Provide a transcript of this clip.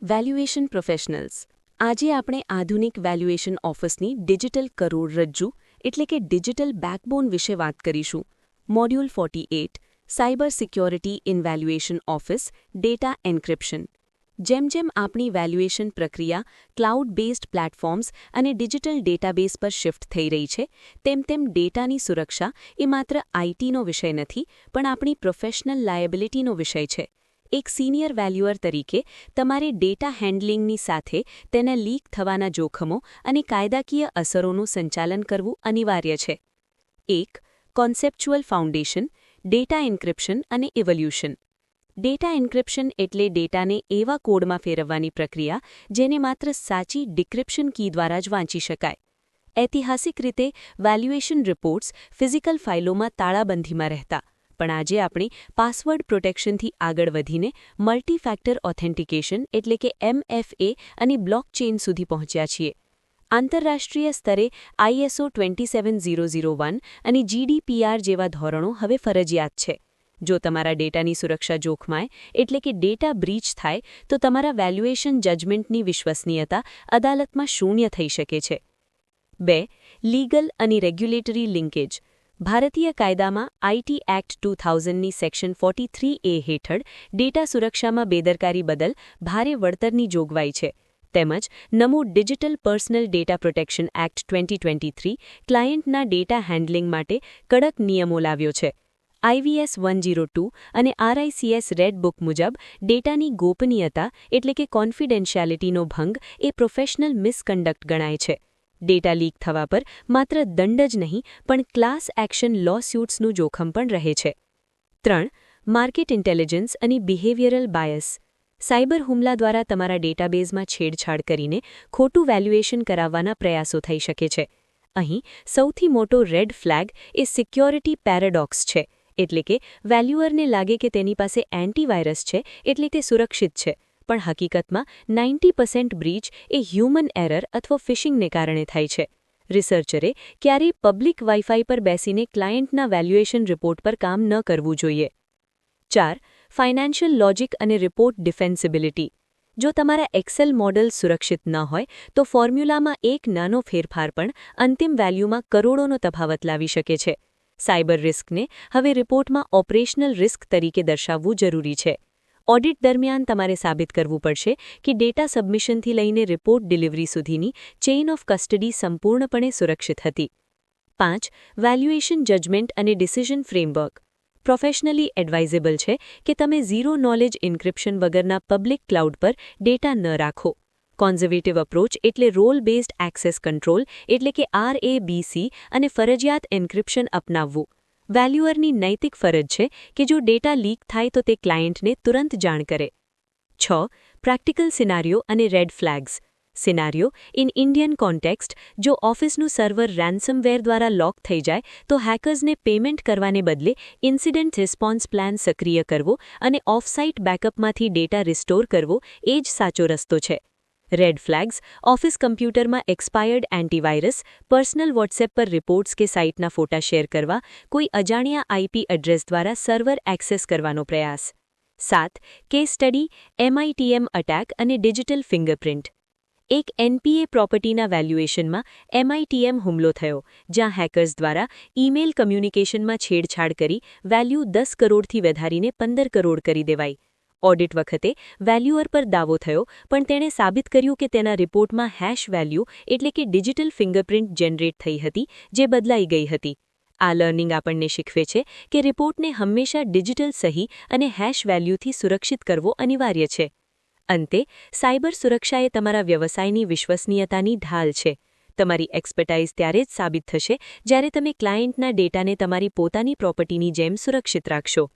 Valuation professionals આજે આપણે આધુનિક વેલ્યુએશન ઓફિસની ડિજિટલ કરોડરજ્જુ એટલે કે ડિજિટલ બેકબોન વિશે વાત કરીશું. Module 48 cyber security in valuation office data encryption. જેમ જેમ આપણી વેલ્યુએશન પ્રક્રિયા ક્લાઉડ બેઝડ પ્લેટફોર્મ્સ અને ડિજિટલ ડેટાબેઝ પર શિફ્ટ થઈ રહી છે, તેમ ડેટાની સુરક્ષા એ માત્ર આઈટીનો વિષય નથી, પણ આપણી પ્રોફેશનલ લાયબિલિટીનો વિષય છે. એક સિનિયર વેલ્યુઅર તરીકે તમારે ડેટા હેન્ડલિંગની સાથે તેના લીક થવાના જોખમો અને કાયદાકીય અસરોનું સંચાલન કરવું અનિવાર્ય છે. 1. કોન્સેપ્ચ્યુઅલ ફાઉન્ડેશન, ડેટા એન્ક્રિપ્શન અને ઇવોલ્યુશન. ડેટા એન્ક્રિપ્શન એટલે ડેટાને એવા કોડમાં ફેરવવાની પ્રક્રિયા જેને માત્ર સાચી ડિક્રિપ્શન કી દ્વારા જ વાંચી શકાય. ઐતિહાસિક રીતે વેલ્યુએશન રિપોર્ટ્સ ફિઝિકલ ફાઇલોમાં તાળાબંધીમાં રહેતા, પણ આજે આપણે પાસવર્ડ પ્રોટેક્શનથી આગળ વધીને મલ્ટી ફેક્ટર ઓથેન્ટિકેશન એટલે કે MFA અને બ્લોકચેન સુધી પહોંચ્યા છીએ. આંતરરાષ્ટ્રીય સ્તરે ISO 27001 અને GDPR જેવા ધોરણો હવે ફરજિયાત છે. જો તમારા ડેટાની સુરક્ષા જોખમાય એટલે કે ડેટા બ્રીચ થાય તો તમારા વેલ્યુએશન જજમેન્ટની વિશ્વસનીયતા અદાલતમાં શૂન્ય થઈ શકે છે. 2. લીગલ અને રેગ્યુલેટરી લિંકેજ. ભારતીય કાયદામાં IT એક્ટ 2000ની સેક્શન 43A હેઠળ ડેટા સુરક્ષામાં બેદરકારી બદલ ભારે વળતરની જોગવાઈ છે. તેમજ નમો digital personal data protection act 2023 ક્લાયન્ટના ડેટા હેન્ડલિંગ માટે કડક નિયમો લાવ્યો છે. IVS 102 અને RICS રેડ બુક મુજબ ડેટાની ગોપનીયતા એટલે કે કોન્ફિડેન્શિયાલિટીનો ભંગ એ પ્રોફેશનલ મિસકન્ડક્ટ ગણાય છે. ડેટા લીક થવા પર માત્ર દંડ જ નહીં પણ ક્લાસ એક્શન લો સ્યુટ્સનું જોખમ પણ રહે છે. 3. માર્કેટ ઇન્ટેલિજન્સ અને બિહેવિયરલ બાયસ. સાયબર હુમલા દ્વારા તમારા ડેટાબેઝમાં છેડછાડ કરીને ખોટું વેલ્યુએશન કરાવવાના પ્રયાસો થઈ શકે છે. અહીં સૌથી મોટો રેડ ફ્લેગ એ સિક્યોરિટી પેરાડોક્સ છે, એટલે કે વેલ્યુઅરને લાગે કે તેની પાસે એન્ટીવાયરસ છે એટલે તે સુરક્ષિત છે, પણ હકીકતમાં 90% બ્રીચ એ હ્યુમન એરર અથવા ફિશિંગને કારણે થાય છે. રિસર્ચરે ક્યારેય પબ્લિક વાઇફાઈ પર બેસીને ક્લાયન્ટના વેલ્યુએશન રિપોર્ટ પર કામ ન કરવું જોઈએ. 4. ફાઇનાન્શિયલ લોજિક અને રિપોર્ટ ડિફેન્સિબિલિટી. જો તમારા એક્સેલ મોડલ સુરક્ષિત ન હોય તો ફોર્મ્યુલામાં એક નાનો ફેરફાર પણ અંતિમ વેલ્યુમાં કરોડોનો તફાવત લાવી શકે છે. સાયબર રિસ્કને હવે રિપોર્ટમાં ઓપરેશનલ રિસ્ક તરીકે દર્શાવવું જરૂરી છે. ઓડિટ દરમિયાન તમારે સાબિત કરવું પડશે કે ડેટા સબમિશનથી લઈને રિપોર્ટ ડિલિવરી સુધીની ચેઇન ઓફ કસ્ટડી સંપૂર્ણપણે સુરક્ષિત હતી. 5. વેલ્યુએશન જજમેન્ટ અને ડિસિઝન ફ્રેમવર્ક. પ્રોફેશનલી એડવાઇઝેબલ છે કે તમે ઝીરો નોલેજ ઇન્ક્રિપ્શન વગરના પબ્લિક ક્લાઉડ પર ડેટા ન રાખો. કોન્ઝર્વેટિવ અપ્રોચ એટલે રોલ બેઝડ એક્સેસ કંટ્રોલ એટલે કે RABC અને ફરજિયાત એન્ક્રિપ્શન અપનાવવું. વેલ્યુઅરની નૈતિક ફરજ છે કે જો ડેટા લીક થાય તો તે ક્લાયન્ટને તુરંત જાણ કરે. 6. પ્રેક્ટિકલ સિનારિયો અને red flags. Scenario in Indian context. જો ઓફિસનું સર્વર રેન્સમવેર દ્વારા લોક થઈ જાય તો હેકર્સને પેમેન્ટ કરવાને બદલે ઇન્સિડન્ટ રિસ્પોન્સ પ્લાન સક્રિય કરવો અને ઓફસાઇટ બેકઅપમાંથી ડેટા રિસ્ટોર કરવો એ જ સાચો રસ્તો છે. રેડ ફ્લેગ્સ ઓફિસ કમ્પ્યુટરમાં એક્સપાયર્ડ એન્ટીવાયરસ, પર્સનલ વોટ્સએપ પર રિપોર્ટ્સ કે સાઇટના ફોટા શેર કરવા, કોઈ અજાણ્યા IP એડ્રેસ દ્વારા સર્વર એક્સેસ કરવાનો પ્રયાસ. 7. કેસ સ્ટડી, MITM અટેક અને ડિજિટલ ફિંગરપ્રિન્ટ. એક NPA પ્રોપર્ટીના વેલ્યુએશનમાં MITM હુમલો થયો, જ્યાં હેકર્સ દ્વારા ઈમેલ કમ્યુનિકેશનમાં છેડછાડ કરી વેલ્યુ 10 કરોડથી વધારીને 15 કરોડ કરી દેવાઈ. ઓડિટ વખતે વેલ્યુઅર પર દાવો થયો, પણ તેણે સાબિત કર્યું કે તેના રિપોર્ટમાં હેશ વેલ્યુ એટલે કે ડિજિટલ ફિંગરપ્રિન્ટ જનરેટ થઈ હતી, જે બદલાઈ ગઈ હતી. આ લર્નિંગ આપણને શીખવે છે કે રિપોર્ટને હંમેશા ડિજિટલ સહી અને હેશ વેલ્યુથી સુરક્ષિત કરવો અનિવાર્ય છે. અંતે, સાયબર સુરક્ષા એ તમારા વ્યવસાયની વિશ્વસનીયતાની ઢાલ છે. તમારી એક્સપર્ટાઇઝ ત્યારે જ સાબિત થશે જ્યારે તમે ક્લાયન્ટના ડેટાને તમારી પોતાની પ્રોપર્ટીની જેમ સુરક્ષિત રાખશો.